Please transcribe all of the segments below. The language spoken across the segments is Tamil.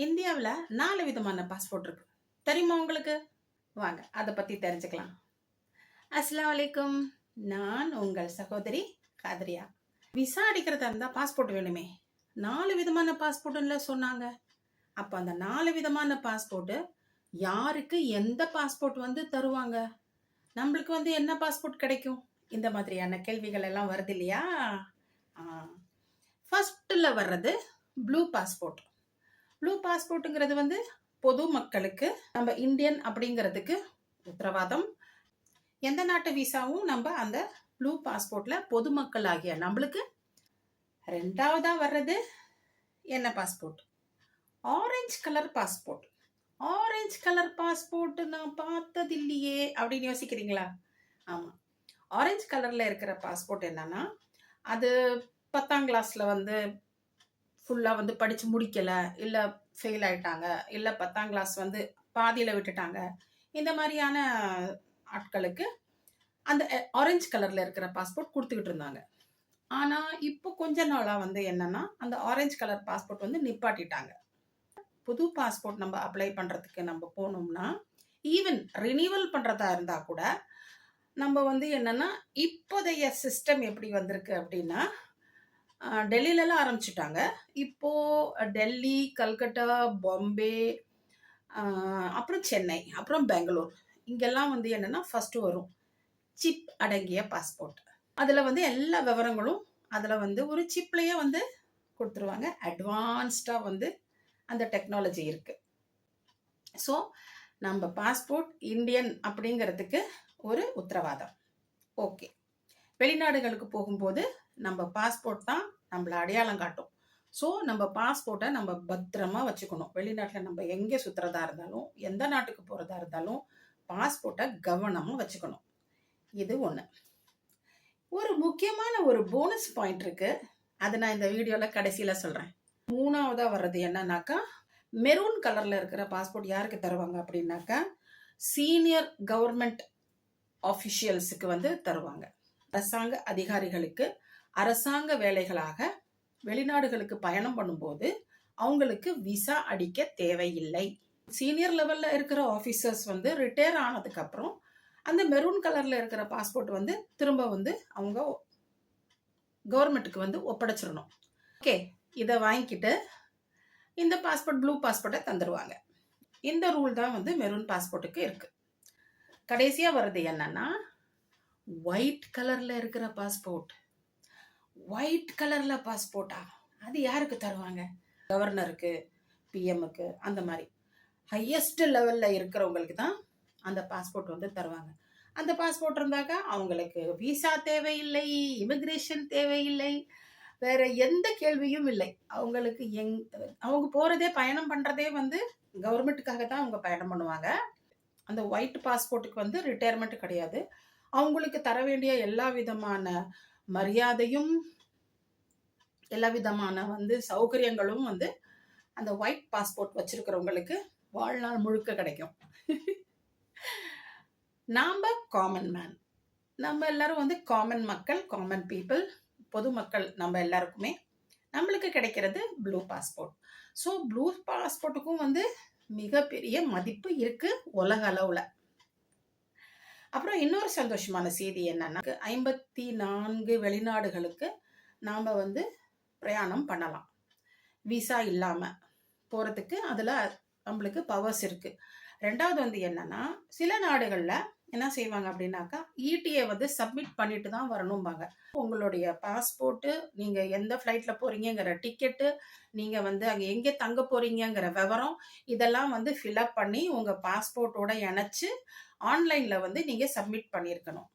இந்தியாவில் 4 விதமான பாஸ்போர்ட் இருக்கு. தெரியுமா உங்களுக்கு? வாங்க அதை பத்தி தெரிஞ்சுக்கலாம். அஸ்ஸலாமு அலைக்கும். நான் உங்கள் சகோதரி காதரியா. விசா அடிக்கிறதா இருந்தா பாஸ்போர்ட் வேணுமே. 4 விதமான பாஸ்போர்ட்ல சொன்னாங்க. அப்ப அந்த 4 விதமான பாஸ்போர்ட் யாருக்கு எந்த பாஸ்போர்ட் வந்து தருவாங்க? நம்மளுக்கு வந்து என்ன பாஸ்போர்ட் கிடைக்கும்? இந்த மாதிரியான கேள்விகள் எல்லாம் வருது இல்லையா? ஃபர்ஸ்ட்ல வர்றது ப்ளூ பாஸ்போர்ட். ப்ளூ பாஸ்போர்ட்டுங்கிறது வந்து பொது மக்களுக்கு நம்ம இந்தியன் அப்படிங்கிறதுக்கு உத்தரவாதம். எந்த நாட்டு விசாவும் நம்ம அந்த ப்ளூ பாஸ்போர்ட்ல பொதுமக்கள் ஆகிய நம்மளுக்கு. ரெண்டாவதா வர்றது என்ன passport? Orange colour passport. Orange colour passport நான் பார்த்தது இல்லையே அப்படின்னு யோசிக்கிறீங்களா? ஆமா, ஆரஞ்சு கலர்ல இருக்கிற பாஸ்போர்ட் என்னன்னா, அது 10ஆம் கிளாஸ்ல வந்து ஃபுல்லாக வந்து படித்து முடிக்கலை, இல்லை ஃபெயில் ஆயிட்டாங்க, இல்லை 10ஆம் கிளாஸ் வந்து பாதியில் விட்டுட்டாங்க, இந்த மாதிரியான ஆட்களுக்கு அந்த ஆரஞ்சு கலரில் இருக்கிற பாஸ்போர்ட் கொடுத்துக்கிட்டு இருந்தாங்க. ஆனால் இப்போ கொஞ்ச நாளாக வந்து என்னன்னா, அந்த ஆரஞ்சு கலர் பாஸ்போர்ட் வந்து நிப்பாட்டிட்டாங்க. புது பாஸ்போர்ட் நம்ம அப்ளை பண்ணுறதுக்கு நம்ம போனோம்னா, ஈவன் ரினியூவல் பண்ணுறதா இருந்தால் கூட நம்ம வந்து என்னன்னா, இப்போதைய சிஸ்டம் எப்படி வந்திருக்கு அப்படின்னா, டெல்லியிலலாம் ஆரம்பிச்சிட்டாங்க. இப்போ டெல்லி, கல்கட்டா, பாம்பே, அப்புறம் சென்னை, அப்புறம் பெங்களூர், இங்கெல்லாம் வந்து என்னன்னா ஃபர்ஸ்ட் வரும் சிப் அடங்கிய பாஸ்போர்ட். அதில் வந்து எல்லா விவரங்களும் அதில் வந்து ஒரு சிப்லேயே வந்து கொடுத்துருவாங்க. அட்வான்ஸ்டாக வந்து அந்த டெக்னாலஜி இருக்கு. ஸோ நம்ம பாஸ்போர்ட் இந்தியன் அப்படிங்கிறதுக்கு ஒரு உத்தரவாதம். ஓகே, வெளிநாடுகளுக்கு போகும்போது நம்ம பாஸ்போர்ட் தான் நம்மளை அடையாளம் காட்டும். ஸோ நம்ம பாஸ்போர்ட்டை நம்ம பத்திரமா வச்சுக்கணும். வெளிநாட்டில் நம்ம எங்கே சுற்றுறதா இருந்தாலும், எந்த நாட்டுக்கு போகிறதா இருந்தாலும் பாஸ்போர்ட்டை கவனமாக வச்சுக்கணும். இது ஒன்று. ஒரு முக்கியமான ஒரு போனஸ் பாயிண்ட் இருக்கு, அதை நான் இந்த வீடியோவில் கடைசியில் சொல்கிறேன். மூணாவதாக வர்றது என்னன்னாக்கா, மெரூன் கலரில் இருக்கிற பாஸ்போர்ட் யாருக்கு தருவாங்க அப்படின்னாக்கா, சீனியர் கவர்மெண்ட் ஆஃபிஷியல்ஸுக்கு வந்து தருவாங்க. அரசாங்க அதிகாரிகளுக்கு அரசாங்க வேலைகளாக வெளிநாடுகளுக்கு பயணம் பண்ணும்போது அவங்களுக்கு விசா அடிக்க தேவையில்லை. சீனியர் லெவல்ல இருக்கிற ஆஃபீஸர்ஸ் வந்து ரிட்டையர் ஆனதுக்கு அப்புறம் அந்த மெரூன் கலர்ல இருக்கிற பாஸ்போர்ட் வந்து திரும்ப வந்து அவங்க கவர்மெண்ட்டுக்கு வந்து ஒப்படைச்சிடணும். ஓகே, இதை வாங்கிக்கிட்டு இந்த பாஸ்போர்ட் ப்ளூ பாஸ்போர்ட்டை தந்துடுவாங்க. இந்த ரூல் தான் வந்து மெரூன் பாஸ்போர்ட்டுக்கு இருக்கு. கடைசியா வர்றது என்னன்னா, ஒயிட் கலர்ல இருக்கிற பாஸ்போர்ட். ஒயிட் கலர்ல பாஸ்போர்ட்டா? அது யாருக்கு தருவாங்க? கவர்னருக்கு, பிஎம்முக்கு, அந்த மாதிரி ஹையஸ்ட் லெவல்ல இருக்கிறவங்களுக்கு தான் அந்த பாஸ்போர்ட் வந்து தருவாங்க. அந்த பாஸ்போர்ட் இருந்தாக்கா அவங்களுக்கு விசா தேவையில்லை, இமிகிரேஷன் தேவையில்லை, வேற எந்த கேள்வியும் இல்லை. அவங்களுக்கு அவங்க போறதே, பயணம் பண்றதே வந்து கவர்மெண்ட்டுக்காக தான் அவங்க பயணம் பண்ணுவாங்க. அந்த ஒயிட் பாஸ்போர்ட்டுக்கு வந்து ரிட்டையர்மெண்ட் கிடையாது. அவங்களுக்கு தர வேண்டிய எல்லா விதமான மரியாதையும் எல்லா விதமான வந்து சௌகரியங்களும் வந்து அந்த ஒயிட் பாஸ்போர்ட் வச்சிருக்கிறவங்களுக்கு வாழ்நாள் முழுக்க கிடைக்கும். நாம காமன் மேன், நம்ம எல்லாரும் வந்து காமன் மக்கள், காமன் பீப்புள், பொதுமக்கள், நம்ம எல்லாருக்குமே நம்மளுக்கு கிடைக்கிறது ப்ளூ பாஸ்போர்ட். ஸோ ப்ளூ பாஸ்போர்ட்டுக்கும் வந்து மிகப்பெரிய மதிப்பு இருக்கு உலக அளவுல. அப்புறம் இன்னொரு சந்தோஷமான செய்தி என்னன்னா, 54 வெளிநாடுகளுக்கு நாம வந்து பிரயாணம் பண்ணலாம் விசா இல்லாம போறதுக்கு. அதுல நம்மளுக்கு பவர்ஸ் இருக்கு. ரெண்டாவது வந்து என்னன்னா, சில நாடுகள்ல என்ன செய்வாங்க அப்படின்னாக்கா, இடிஏ வந்து சப்மிட் பண்ணிட்டு தான் வரணும்பாங்க. உங்களுடைய பாஸ்போர்ட்டு, நீங்க எந்த ஃப்ளைட்ல போறீங்கிற டிக்கெட்டு, நீங்க வந்து அங்க எங்கே தங்க போறீங்கிற விவரம், இதெல்லாம் வந்து ஃபில்அப் பண்ணி உங்க பாஸ்போர்ட்டோட இணைச்சு ஆன்லைன்ல வந்து நீங்க சப்மிட் பண்ணியிருக்கணும்.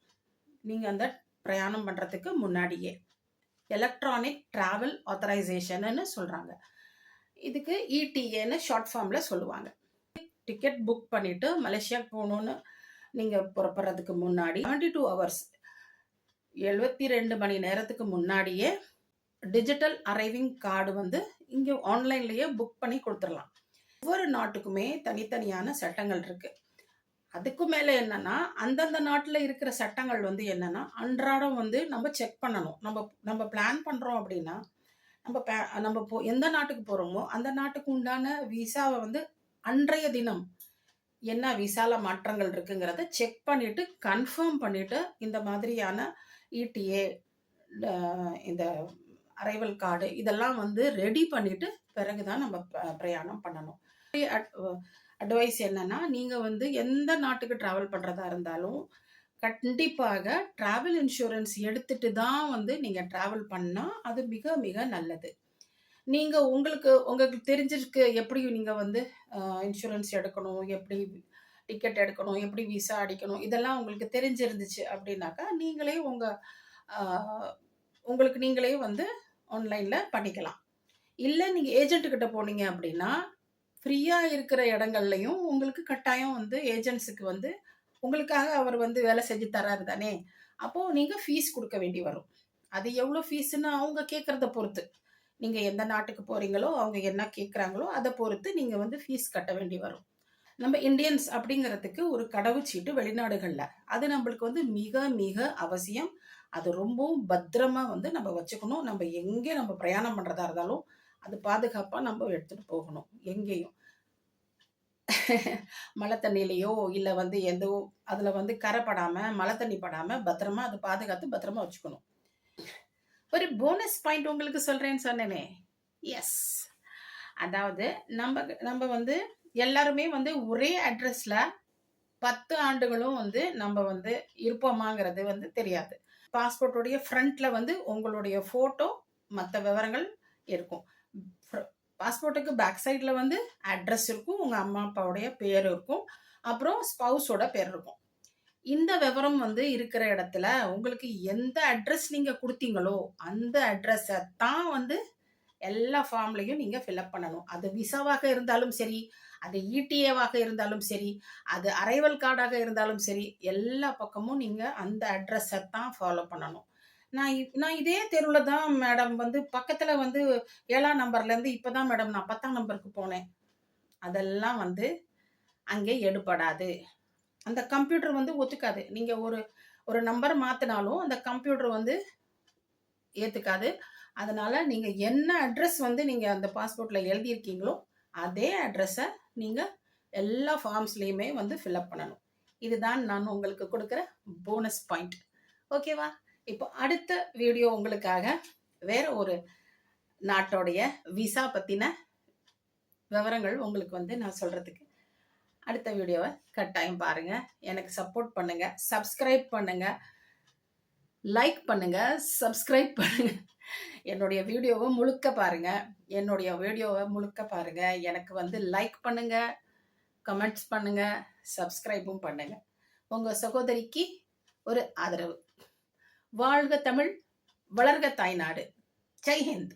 நீங்க அந்த பிரயாணம் பண்றதுக்கு முன்னாடியே எலக்ட்ரானிக் டிராவல் ஆத்தரைசேஷன்னு சொல்றாங்க. இதுக்கு இடிஏன்னு ஷார்ட் ஃபார்ம்ல சொல்லுவாங்க. டிக்கெட் புக் பண்ணிட்டு மலேசியா போகணும்னு நீங்க புறப்படுறதுக்கு முன்னாடி 72 ஹவர்ஸ், 72 மணி நேரத்துக்கு முன்னாடியே டிஜிட்டல் அரைவிங் கார்டு வந்து இங்க ஆன்லைன்லயே புக் பண்ணி கொடுத்துடலாம். ஒவ்வொரு நாட்டுக்குமே தனித்தனியான சட்டங்கள் இருக்கு. அதுக்கு மேல என்னன்னா, அந்தந்த நாட்டுல இருக்கிற சட்டங்கள் வந்து என்னன்னா, அன்றாடம் வந்து நம்ம செக் பண்ணணும். நம்ம பிளான் பண்றோம் அப்படின்னா, நம்ம எந்த நாட்டுக்கு போறோமோ அந்த நாட்டுக்கு உண்டான விசாவை வந்து அன்றைய தினம் என்ன விசால மாற்றங்கள் இருக்குங்கிறத செக் பண்ணிட்டு கன்ஃபார்ம் பண்ணிட்டு இந்த மாதிரியான இடிஏ இந்த அரைவல் கார்டு இதெல்லாம் வந்து ரெடி பண்ணிட்டு பிறகுதான் நம்ம பிரயாணம் பண்ணணும். அட்வைஸ் என்னன்னா, நீங்க வந்து எந்த நாட்டுக்கு டிராவல் பண்றதா இருந்தாலும் கண்டிப்பாக டிராவல் இன்சூரன்ஸ் எடுத்துட்டு தான் வந்து நீங்க டிராவல் பண்ணா அது மிக மிக நல்லது. நீங்க உங்களுக்கு தெரிஞ்சிருக்கு எப்படி நீங்க வந்து இன்சூரன்ஸ் எடுக்கணும், எப்படி டிக்கெட் எடுக்கணும், எப்படி விசா அடிக்கணும், இதெல்லாம் உங்களுக்கு தெரிஞ்சிருந்துச்சு அப்படின்னாக்கா நீங்களே உங்களுக்கு நீங்களே வந்து ஆன்லைன்ல பண்ணிக்கலாம். இல்லை நீங்க ஏஜென்ட் கிட்ட போனீங்க அப்படின்னா ஃப்ரீயா இருக்கிற இடங்கள்லையும் உங்களுக்கு கட்டாயம் வந்து ஏஜென்ட்ஸுக்கு வந்து உங்களுக்காக அவர் வந்து வேலை செஞ்சு தராரு தானே, அப்போ நீங்க ஃபீஸ் கொடுக்க வேண்டி வரும். அது எவ்வளோ ஃபீஸ்ன்னு அவங்க கேட்கறத பொறுத்து, நீங்க எந்த நாட்டுக்கு போறீங்களோ அவங்க என்ன கேட்குறாங்களோ அதை பொறுத்து நீங்க வந்து ஃபீஸ் கட்ட வேண்டி வரும். நம்ம இந்தியன்ஸ் அப்படிங்கிறதுக்கு ஒரு கடவுச்சீட்டு வெளிநாடுகளில் அது நம்மளுக்கு வந்து மிக மிக அவசியம். அது ரொம்பவும் பத்திரமா வந்து நம்ம வச்சுக்கணும். நம்ம எங்கே நம்ம பிரயாணம் பண்றதா இருந்தாலும் அது பாதுகாப்பா நம்ம எடுத்துட்டு போகணும். எங்கேயும் மழை தண்ணியிலையோ இல்லை வந்து எந்த அதுல வந்து கரைப்படாம மழை தண்ணி படாம பத்திரமா அதை பாதுகாத்து பத்திரமா வச்சுக்கணும். ஒரு போனஸ் பாயிண்ட் உங்களுக்கு சொல்றேன்னு சொன்னேனே, எஸ், அதாவது நம்ம வந்து எல்லாருமே வந்து ஒரே அட்ரஸ்ல 10 ஆண்டுகளும் வந்து நம்ம வந்து இருப்போமாங்கிறது வந்து தெரியாது. பாஸ்போர்ட்டோடைய ஃப்ரண்ட்ல வந்து உங்களுடைய போட்டோ மற்ற விவரங்கள் இருக்கும். பாஸ்போர்ட்டுக்கு பேக் சைட்ல வந்து அட்ரஸ் இருக்கும், உங்க அம்மா அப்பாவுடைய பேர் இருக்கும், அப்புறம் ஸ்பவுஸோட பேர் இருக்கும். இந்த விவரம் வந்து இருக்கிற இடத்துல உங்களுக்கு எந்த அட்ரஸ் நீங்க கொடுத்தீங்களோ அந்த அட்ரஸை தான் வந்து எல்லா ஃபார்ம்லையும் நீங்க ஃபில்அப் பண்ணணும். அது விசாவாக இருந்தாலும் சரி, அது இடிஏவாக இருந்தாலும் சரி, அது அரைவல் கார்டாக இருந்தாலும் சரி, எல்லா பக்கமும் நீங்க அந்த அட்ரஸை தான் ஃபாலோ பண்ணணும். நான் இதே தெருவில் தான் மேடம் வந்து பக்கத்தில் வந்து 7ஆம் நம்பர்லேருந்து இப்போ தான் மேடம் நான் 10ஆம் நம்பருக்கு போனேன். அதெல்லாம் வந்து அங்கே எடுபடாது. அந்த கம்ப்யூட்டர் வந்து ஒத்துக்காது. நீங்கள் ஒரு நம்பர் மாற்றினாலும் அந்த கம்ப்யூட்டர் வந்து ஏற்றுக்காது. அதனால நீங்கள் என்ன அட்ரஸ் வந்து நீங்கள் அந்த பாஸ்போர்ட்டில் எழுதியிருக்கீங்களோ அதே அட்ரஸை நீங்கள் எல்லா ஃபார்ம்ஸ்லேயுமே வந்து ஃபில்அப் பண்ணணும். இதுதான் நான் உங்களுக்கு கொடுக்குற போனஸ் பாயிண்ட். ஓகேவா? இப்போ அடுத்த வீடியோ உங்களுக்காக வேற ஒரு நாட்டோடைய விசா பத்தின விவரங்கள் உங்களுக்கு வந்து நான் சொல்றதுக்கு அடுத்த வீடியோவை கட்டாயம் பாருங்க. எனக்கு சப்போர்ட் பண்ணுங்க, சப்ஸ்கிரைப் பண்ணுங்க, லைக் பண்ணுங்க, சப்ஸ்கிரைப் பண்ணுங்க. என்னுடைய வீடியோவை முழுக்க பாருங்க. எனக்கு வந்து லைக் பண்ணுங்க, கமெண்ட்ஸ் பண்ணுங்க, சப்ஸ்கிரைபும் பண்ணுங்க. உங்க சகோதரிக்கு ஒரு ஆதரவு. வாழ்க தமிழ், வளர்க தாய்நாடு. ஜெய் ஹிந்த்.